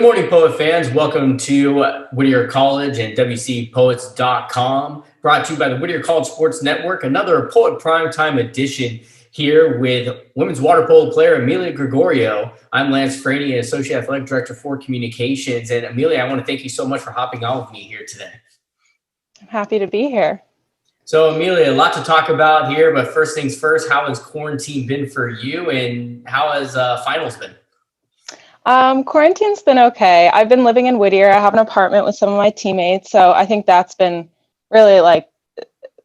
Good morning, poet fans. Welcome to Whittier College and WCPoets.com, brought to you by the Whittier College Sports Network. Another Poet Primetime edition here with women's water polo player Amelia Gregorio. I'm Lance Franey, Associate Athletic Director for Communications. And Amelia, I want to thank you so much for hopping on with me here today. I'm happy to be here. So, Amelia, a lot to talk about here, but first things first, how has quarantine been for you and how has finals been? Quarantine's been okay. I've been living in Whittier. I have an apartment with some of my teammates, so I think that's been really like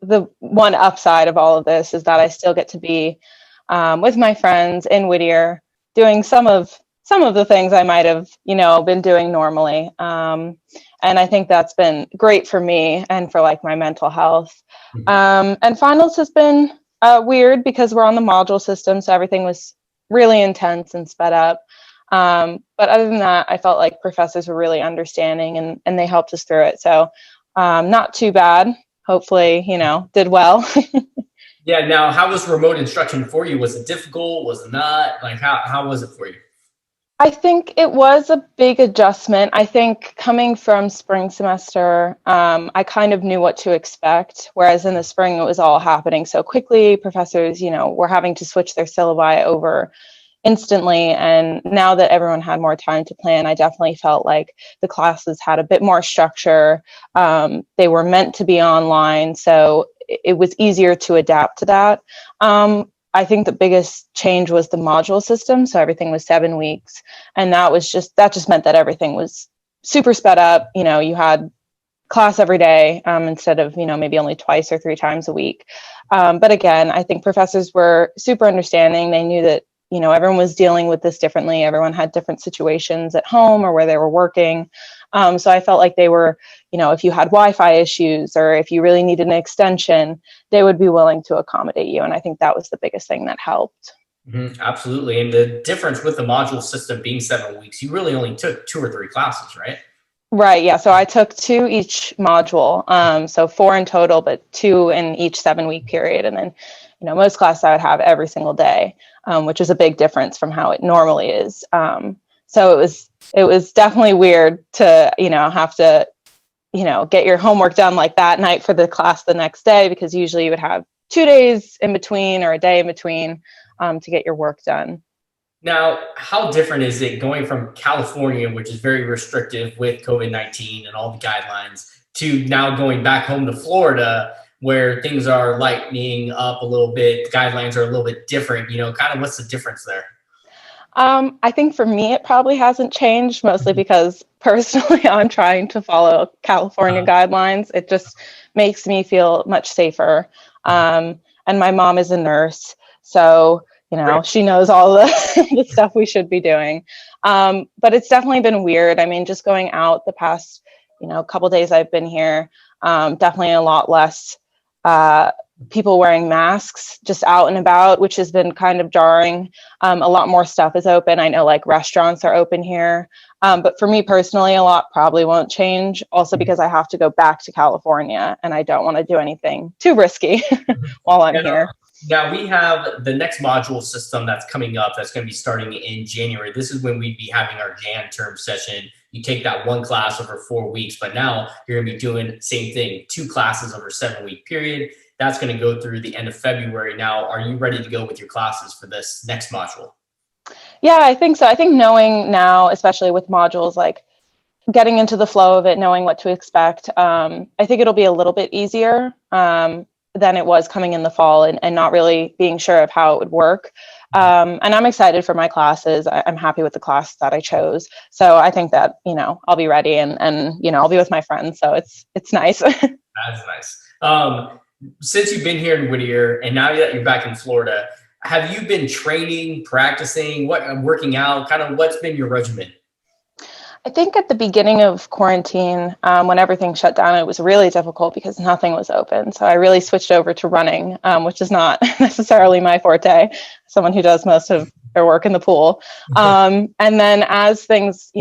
the one upside of all of this is that I still get to be with my friends in Whittier, doing some of the things I might have, been doing normally. And I think that's been great for me and for like my mental health. And finals has been weird because we're on the module system, so everything was really intense and sped up. But other than that, I felt like professors were really understanding and they helped us through it. So not too bad. Hopefully, did well. Yeah. Now, how was remote instruction for you? Was it difficult? Was it not? Like, how was it for you? I think it was a big adjustment. I think coming from spring semester, I kind of knew what to expect, whereas in the spring, it was all happening so quickly. Professors, were having to switch their syllabi over instantly. And now that everyone had more time to plan, I definitely felt like the classes had a bit more structure. They were meant to be online, so it was easier to adapt to that. I think the biggest change was the module system. So everything was 7 weeks. And that just meant that everything was super sped up. You had class every day instead of, maybe only twice or 3 times a week. But again, I think professors were super understanding. They knew that everyone was dealing with this differently. Everyone had different situations at home or where they were working. So I felt like they were, if you had Wi-Fi issues or if you really needed an extension, they would be willing to accommodate you. And I think that was the biggest thing that helped. Mm-hmm, absolutely. And the difference with the module system being 7 weeks, you really only took 2 or 3 classes, right? Right. Yeah. So I took 2 each module. So 4 in total, but 2 in each 7-week period. And then, most classes I would have every single day, which is a big difference from how it normally is. So it was definitely weird to, have to, get your homework done like that night for the class the next day, because usually you would have 2 days in between or a day in between to get your work done. Now, how different is it going from California, which is very restrictive with COVID-19 and all the guidelines, to now going back home to Florida, where things are lightening up a little bit, the guidelines are a little bit different, kind of what's the difference there? I think for me, it probably hasn't changed, mostly because personally, I'm trying to follow California guidelines. It just makes me feel much safer. And my mom is a nurse, so, she knows all the stuff we should be doing. But it's definitely been weird. I mean, just going out the past, couple days I've been here, definitely a lot less people wearing masks just out and about, which has been kind of jarring. A lot more stuff is open. I know like restaurants are open here. But for me personally, a lot probably won't change. Also because I have to go back to California and I don't want to do anything too risky while I'm here. Now we have the next module system that's coming up that's going to be starting in January. This is when we'd be having our Jan term session. You take that 1 class over 4 weeks, but now you're going to be doing the same thing, 2 classes over a 7-week period. That's going to go through the end of February. Now, are you ready to go with your classes for this next module? Yeah, I think so. I think knowing now, especially with modules, like getting into the flow of it, knowing what to expect, I think it'll be a little bit easier than it was coming in the fall and not really being sure of how it would work. And I'm excited for my classes. I'm happy with the class that I chose. So I think that, I'll be ready and I'll be with my friends. So it's nice. That's nice. Since you've been here in Whittier and now that you're back in Florida, have you been training, practicing, working out? Kind of what's been your regimen? I think at the beginning of quarantine, when everything shut down, it was really difficult because nothing was open. So I really switched over to running, which is not necessarily my forte, someone who does most of their work in the pool. And then as things,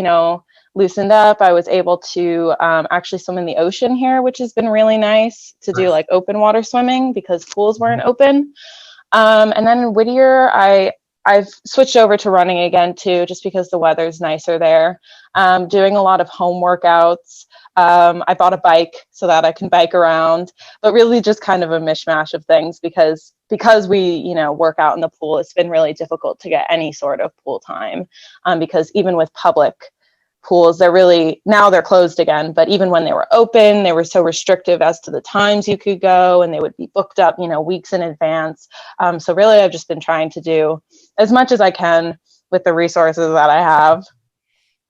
loosened up, I was able to actually swim in the ocean here, which has been really nice to do like open water swimming because pools weren't open. And then in Whittier, I I've switched over to running again too, just because the weather's nicer there. Doing a lot of home workouts. I bought a bike so that I can bike around, but really just kind of a mishmash of things because we, work out in the pool, it's been really difficult to get any sort of pool time, because even with public pools, now they're closed again, but even when they were open, they were so restrictive as to the times you could go, and they would be booked up, weeks in advance. So really, I've just been trying to do as much as I can with the resources that I have.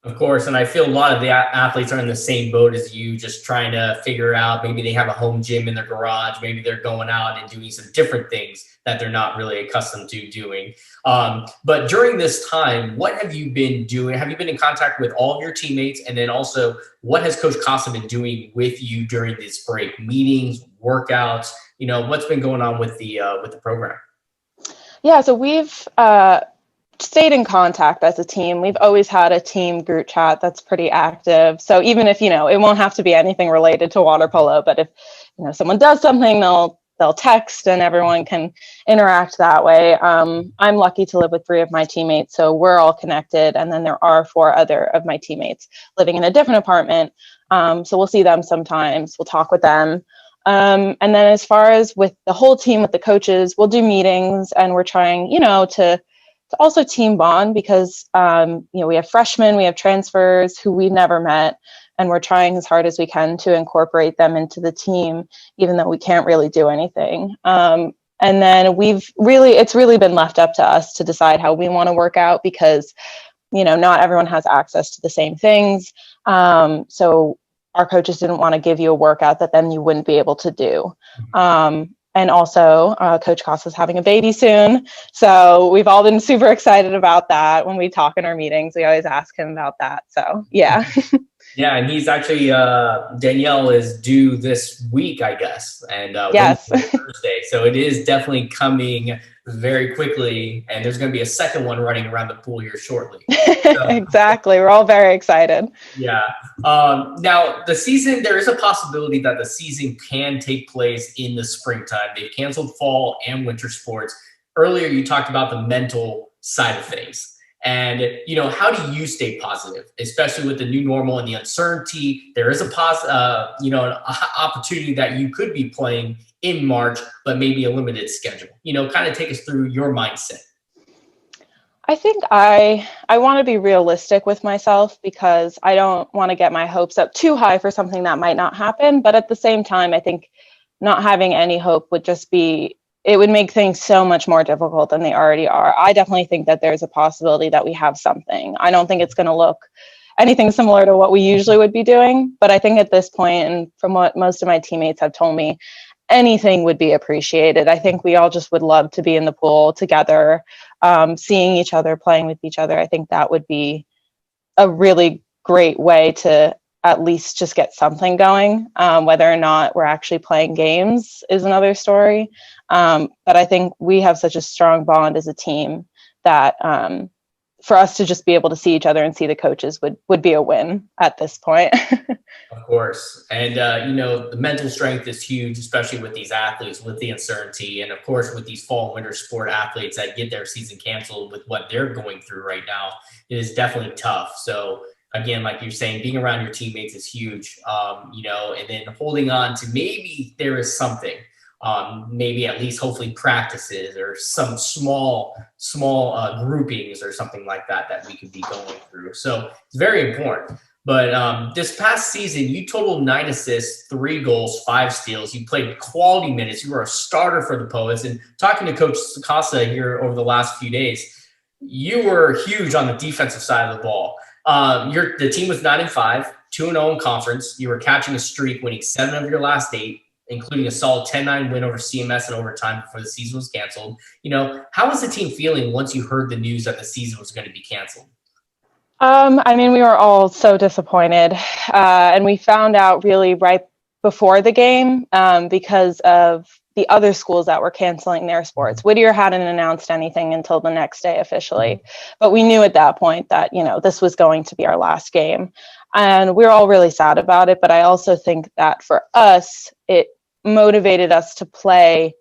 Of course, and I feel a lot of the athletes are in the same boat as you, just trying to figure out, maybe they have a home gym in their garage, maybe they're going out and doing some different things that they're not really accustomed to doing. But during this time, what have you been doing? Have you been in contact with all of your teammates? And then also, what has Coach Costa been doing with you during this break? Meetings, workouts, what's been going on with the program? Yeah, so we've stayed in contact as a team. We've always had a team group chat that's pretty active. So even if, it won't have to be anything related to water polo, but if, someone does something, they'll text and everyone can interact that way. I'm lucky to live with 3 of my teammates, so we're all connected. And then there are 4 other of my teammates living in a different apartment. So we'll see them sometimes. We'll talk with them. And then as far as with the whole team, with the coaches, we'll do meetings, and we're trying, to also team bond because, we have freshmen, we have transfers who we've never met, and we're trying as hard as we can to incorporate them into the team, even though we can't really do anything. And then it's really been left up to us to decide how we want to work out because, not everyone has access to the same things. So our coaches didn't want to give you a workout that then you wouldn't be able to do. And also, Coach Costa's having a baby soon. So we've all been super excited about that. When we talk in our meetings, we always ask him about that. So, yeah. Yeah, and he's actually, Danielle is due this week, I guess, and yes. Thursday. So it is definitely coming very quickly, and there's going to be a second one running around the pool here shortly. So, exactly. We're all very excited. Yeah. Now, there is a possibility that the season can take place in the springtime. They've canceled fall and winter sports. Earlier, you talked about the mental side of things. And, how do you stay positive, especially with the new normal and the uncertainty? There is an opportunity that you could be playing in March, but maybe a limited schedule. Kind of take us through your mindset. I think I want to be realistic with myself because I don't want to get my hopes up too high for something that might not happen. But at the same time, I think not having any hope it would make things so much more difficult than they already are. I definitely think that there's a possibility that we have something. I don't think it's going to look anything similar to what we usually would be doing. But I think at this point, and from what most of my teammates have told me, anything would be appreciated. I think we all just would love to be in the pool together, seeing each other, playing with each other. I think that would be a really great way to at least just get something going. Whether or not we're actually playing games is another story. But I think we have such a strong bond as a team that for us to just be able to see each other and see the coaches would be a win at this point. Of course. And, the mental strength is huge, especially with these athletes, with the uncertainty. And of course, with these fall and winter sport athletes that get their season canceled with what they're going through right now, it is definitely tough. So again, like you're saying, being around your teammates is huge, and then holding on to maybe there is something, maybe at least hopefully practices or some small groupings or something like that we could be going through. So it's very important. But this past season, you totaled 9 assists, 3 goals, 5 steals. You played quality minutes. You were a starter for the Poets. And talking to Coach Casa here over the last few days, you were huge on the defensive side of the ball. The team was 9-5, 2-0 in conference. You were catching a streak, winning 7 of your last 8, including a solid 10-9 win over CMS in overtime before the season was canceled. How was the team feeling once you heard the news that the season was going to be canceled? We were all so disappointed, and we found out really right before the game because of the other schools that were canceling their sports. Whittier hadn't announced anything until the next day officially, but we knew at that point that, this was going to be our last game. And we were all really sad about it, but I also think that for us, it motivated us to play,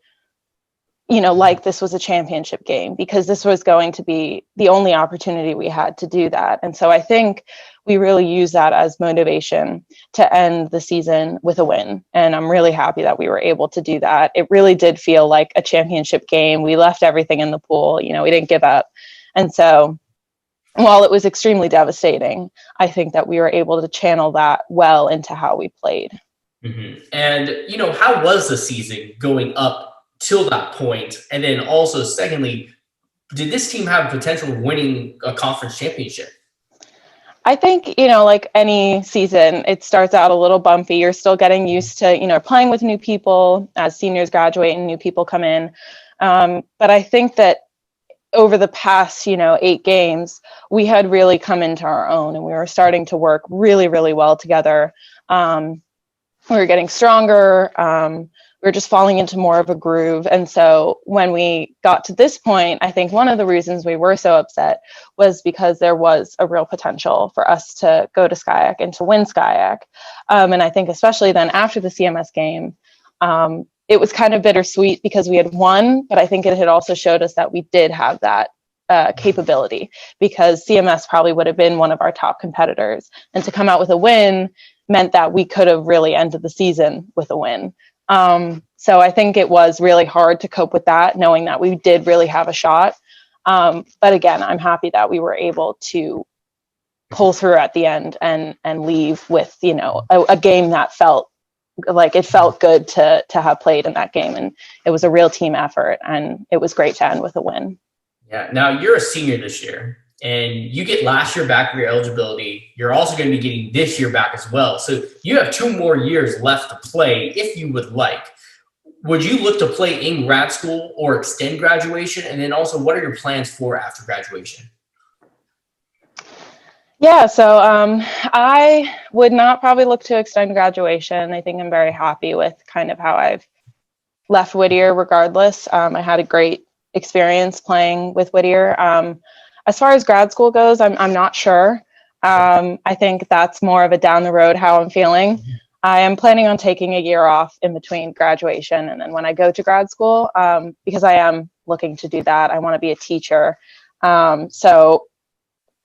like this was a championship game, because this was going to be the only opportunity we had to do that. And so I think we really use that as motivation to end the season with a win. And I'm really happy that we were able to do that. It really did feel like a championship game. We left everything in the pool, we didn't give up. And so while it was extremely devastating, I think that we were able to channel that well into how we played. Mm-hmm. And, how was the season going up till that point? And then also, secondly, did this team have potential of winning a conference championship? I think, like any season, it starts out a little bumpy. You're still getting used to, playing with new people as seniors graduate and new people come in. But I think that over the past, 8 games, we had really come into our own, and we were starting to work really, really well together. We were getting stronger. We were just falling into more of a groove. And so when we got to this point, I think one of the reasons we were so upset was because there was a real potential for us to go to SCIAC and to win SCIAC. And I think especially then after the CMS game, it was kind of bittersweet because we had won, but I think it had also showed us that we did have that capability, because CMS probably would have been one of our top competitors. And to come out with a win meant that we could have really ended the season with a win. So I think it was really hard to cope with that, knowing that we did really have a shot. But again, I'm happy that we were able to pull through at the end and leave with, a game that felt like it felt good to have played in that game. And it was a real team effort, and it was great to end with a win. Yeah. Now you're a senior this year, and you get last year back for your eligibility. You're also going to be getting this year back as well. So you have 2 more years left to play if you would like. Would you look to play in grad school or extend graduation? And then also, what are your plans for after graduation? Yeah, so I would not probably look to extend graduation. I think I'm very happy with kind of how I've left Whittier regardless. I had a great experience playing with Whittier. As far as grad school goes, I'm not sure. I think that's more of a down the road how I'm feeling. I am planning on taking a year off in between graduation and then when I go to grad school, because I am looking to do that. I want to be a teacher. So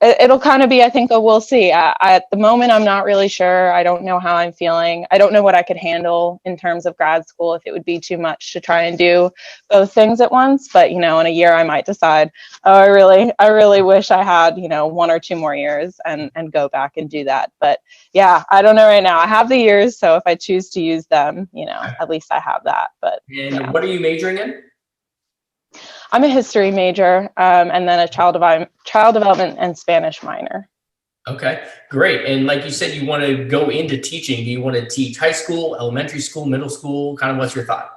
it'll kind of be, I think, we'll see. At the moment, I'm not really sure. I don't know how I'm feeling. I don't know what I could handle in terms of grad school, if it would be too much to try and do both things at once. But, in a year, I might decide, oh, I really wish I had, 1 or 2 more years and go back and do that. But yeah, I don't know right now. I have the years. So if I choose to use them, at least I have that. But what are you majoring in? I'm a history major, and then a child development and Spanish minor. Okay, great. And like you said, you want to go into teaching. Do you want to teach high school, elementary school, middle school? Kind of what's your thought?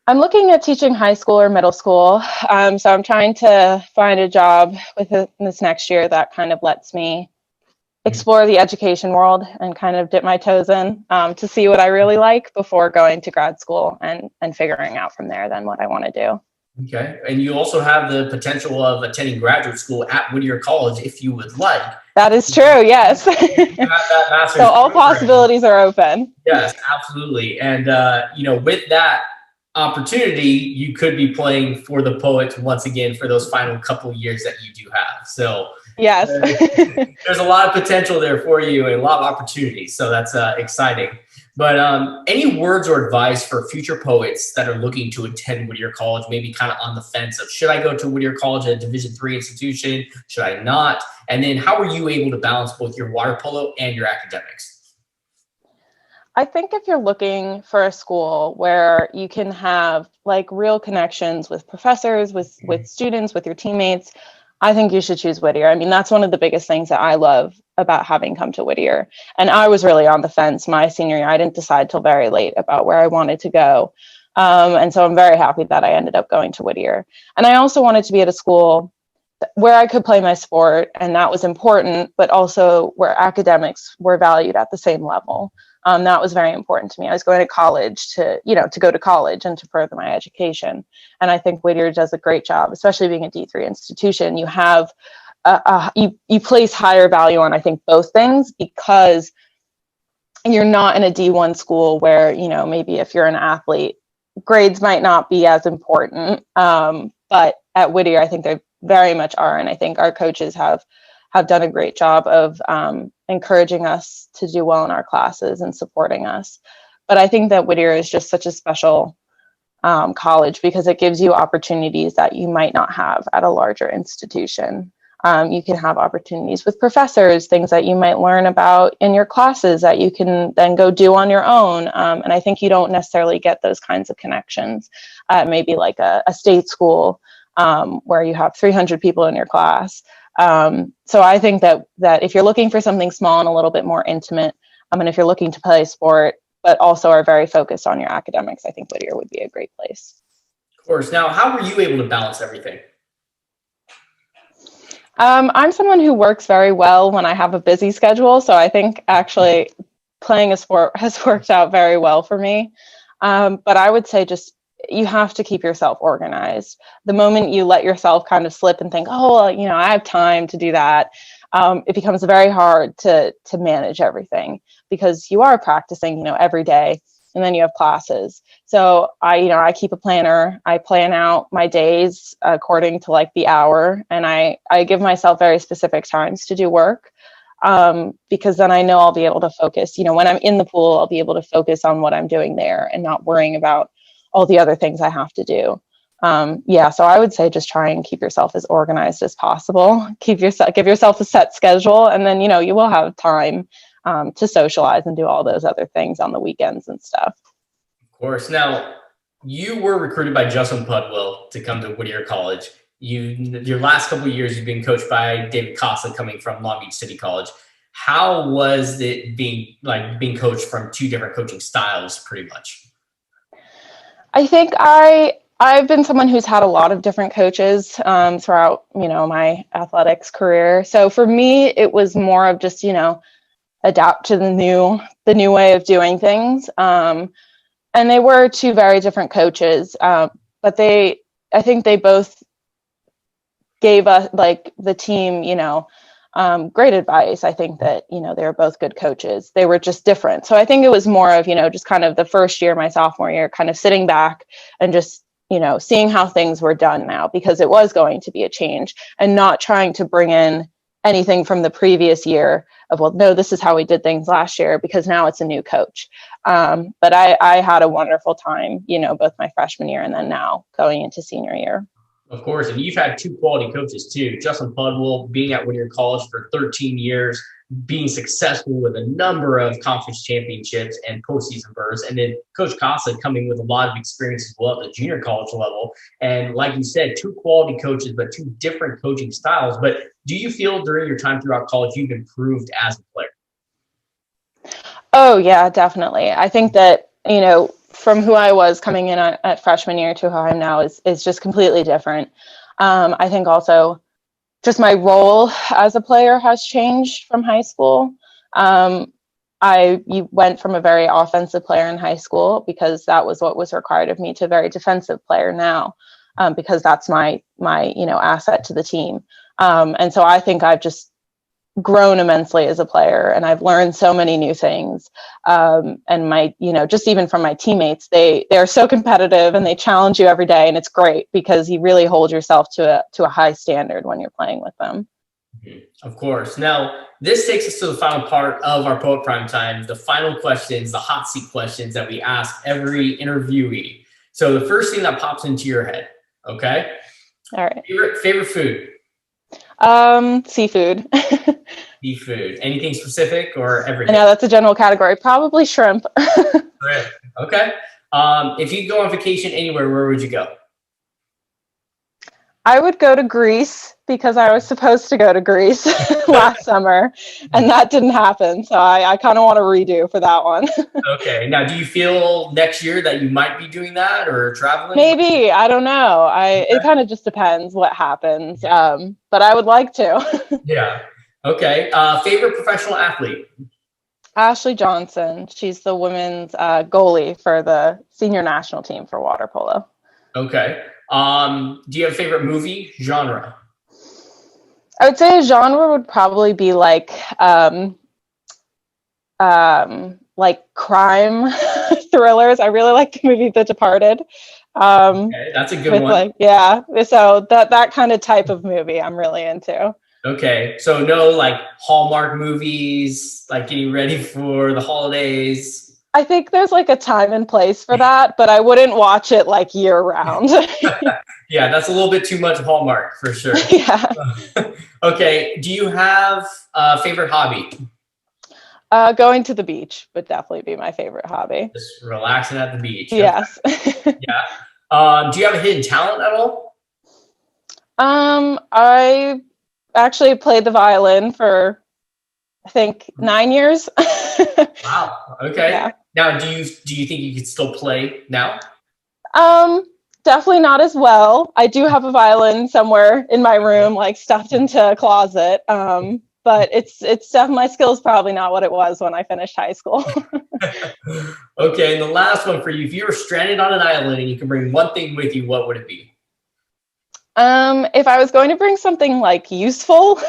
I'm looking at teaching high school or middle school. So I'm trying to find a job within this next year that kind of lets me explore the education world and kind of dip my toes in to see what I really like before going to grad school and figuring out from there then what I want to do. Okay. And you also have the potential of attending graduate school at Whittier College if you would like. That is true, yes. So all possibilities are open. Yes, absolutely. And, with that opportunity, you could be playing for the Poets once again for those final couple years that you do have. So yes, there's a lot of potential there for you and a lot of opportunities. So that's exciting. But any words or advice for future poets that are looking to attend Whittier College, maybe kind of on the fence of, should I go to Whittier College, a Division III institution? Should I not? And then how are you able to balance both your water polo and your academics? I think if you're looking for a school where you can have like real connections with professors, with students, with your teammates, I think you should choose Whittier. I mean, that's one of the biggest things that I love about having come to Whittier. And I was really on the fence my senior year. I didn't decide till very late about where I wanted to go. And so I'm very happy that I ended up going to Whittier. And I also wanted to be at a school where I could play my sport, and that was important, but also where academics were valued at the same level. That was very important to me. I was going to college to go to college and to further my education. And I think Whittier does a great job, especially being a D3 institution. You have, you place higher value on, I think, both things, because you're not in a D1 school where, maybe if you're an athlete, grades might not be as important. But at Whittier, I think they very much are. And I think our coaches have done a great job of encouraging us to do well in our classes and supporting us. But I think that Whittier is just such a special college because it gives you opportunities that you might not have at a larger institution. You can have opportunities with professors, things that you might learn about in your classes that you can then go do on your own. And I think you don't necessarily get those kinds of connections at maybe like a state school where you have 300 people in your class. So I think that if you're looking for something small and a little bit more intimate, and if you're looking to play sport, but also are very focused on your academics, I think Whittier would be a great place. Of course. Now, how were you able to balance everything? I'm someone who works very well when I have a busy schedule. So I think actually playing a sport has worked out very well for me. But I would say just you have to keep yourself organized. The moment you let yourself kind of slip and think, oh, well, I have time to do that, it becomes very hard to manage everything because you are practicing, every day, and then you have classes. So I keep a planner. I plan out my days according to like the hour, and I give myself very specific times to do work because then I know I'll be able to focus. When I'm in the pool, I'll be able to focus on what I'm doing there and not worrying about all the other things I have to do. So I would say just try and keep yourself as organized as possible. Give yourself a set schedule, and then you will have time to socialize and do all those other things on the weekends and stuff. Of course. Now, you were recruited by Justin Pudwill to come to Whittier College. Your last couple of years, you've been coached by David Costa coming from Long Beach City College. How was it being coached from two different coaching styles, pretty much? I think I've been someone who's had a lot of different coaches throughout, my athletics career. So for me, it was more of just, adapt to the new way of doing things. And they were two very different coaches, but I think they both gave us, like, the team, great advice. I think that, they were both good coaches. They were just different. So I think it was more of, just kind of the first year, my sophomore year, kind of sitting back and just, seeing how things were done now, because it was going to be a change, and not trying to bring in anything from the previous year of, well, no, this is how we did things last year, because now it's a new coach. But I had a wonderful time, both my freshman year and then now going into senior year. Of course, and you've had two quality coaches too. Justin Pudwill being at Whittier College for 13 years, being successful with a number of conference championships and postseason berths, and then Coach Costa coming with a lot of experience as well at the junior college level. And like you said, two quality coaches, but two different coaching styles. But do you feel during your time throughout college you've improved as a player? Oh, yeah, definitely. I think that, from who I was coming in at freshman year to who I am now is just completely different. I think also just my role as a player has changed from high school. You went from a very offensive player in high school, because that was what was required of me, to a very defensive player now, because that's my asset to the team. And so I think I've just grown immensely as a player, and I've learned so many new things. And my, just even from my teammates, they're so competitive and they challenge you every day, and it's great because you really hold yourself to a high standard when you're playing with them. Of course. Now, this takes us to the final part of our Poet Primetime, the final questions, the hot seat questions that we ask every interviewee. So the first thing that pops into your head, okay? All right. Favorite food? Seafood. Seafood. Anything specific or everything? I know that's a general category. Probably shrimp. Shrimp. Okay. If you could go on vacation anywhere, where would you go? I would go to Greece, because I was supposed to go to Greece last summer, and that didn't happen. So I kind of want to redo for that one. Okay. Now, do you feel next year that you might be doing that or traveling? Maybe. I don't know. It kind of just depends what happens. But I would like to. Yeah. Okay. Favorite professional athlete? Ashley Johnson. She's the women's goalie for the senior national team for water polo. Okay. Do you have a favorite movie genre? I would say a genre would probably be like crime, thrillers. I really like the movie The Departed. Okay, that's a good one. So that kind of type of movie I'm really into. Okay, so no like Hallmark movies, like getting ready for the holidays. I think there's like a time and place for that, but I wouldn't watch it like year round. Yeah, that's a little bit too much Hallmark for sure. Yeah. Okay, do you have a favorite hobby? Going to the beach would definitely be my favorite hobby. Just relaxing at the beach. Okay. Yes. Yeah. Do you have a hidden talent at all? I actually played the violin for I think 9 years. Wow. Okay. Yeah. Now, do you think you could still play now? Um, Definitely not as well. I do have a violin somewhere in my room, like stuffed into a closet. But my skill's probably not what it was when I finished high school. Okay, and the last one for you: if you were stranded on an island and you could bring one thing with you, what would it be? If I was going to bring something like useful,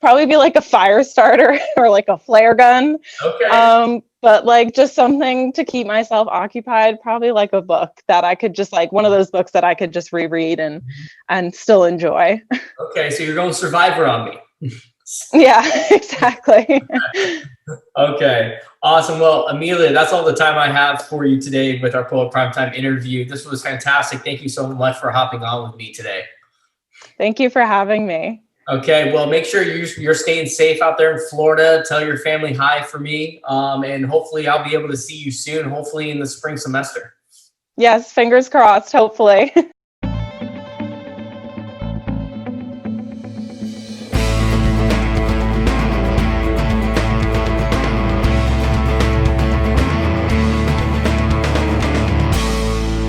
probably be like a fire starter or like a flare gun. Okay. But like just something to keep myself occupied, probably like a book that I could just like one of those books that I could just reread and still enjoy. Okay, so you're going Survivor on me. Yeah, exactly. Okay, awesome. Well, Amelia, that's all the time I have for you today with our Poet Primetime interview. This was fantastic. Thank you so much for hopping on with me today. Thank you for having me. Okay, well, make sure you're staying safe out there in Florida. Tell your family hi for me, and hopefully I'll be able to see you soon, hopefully in the spring semester. Yes, fingers crossed, hopefully.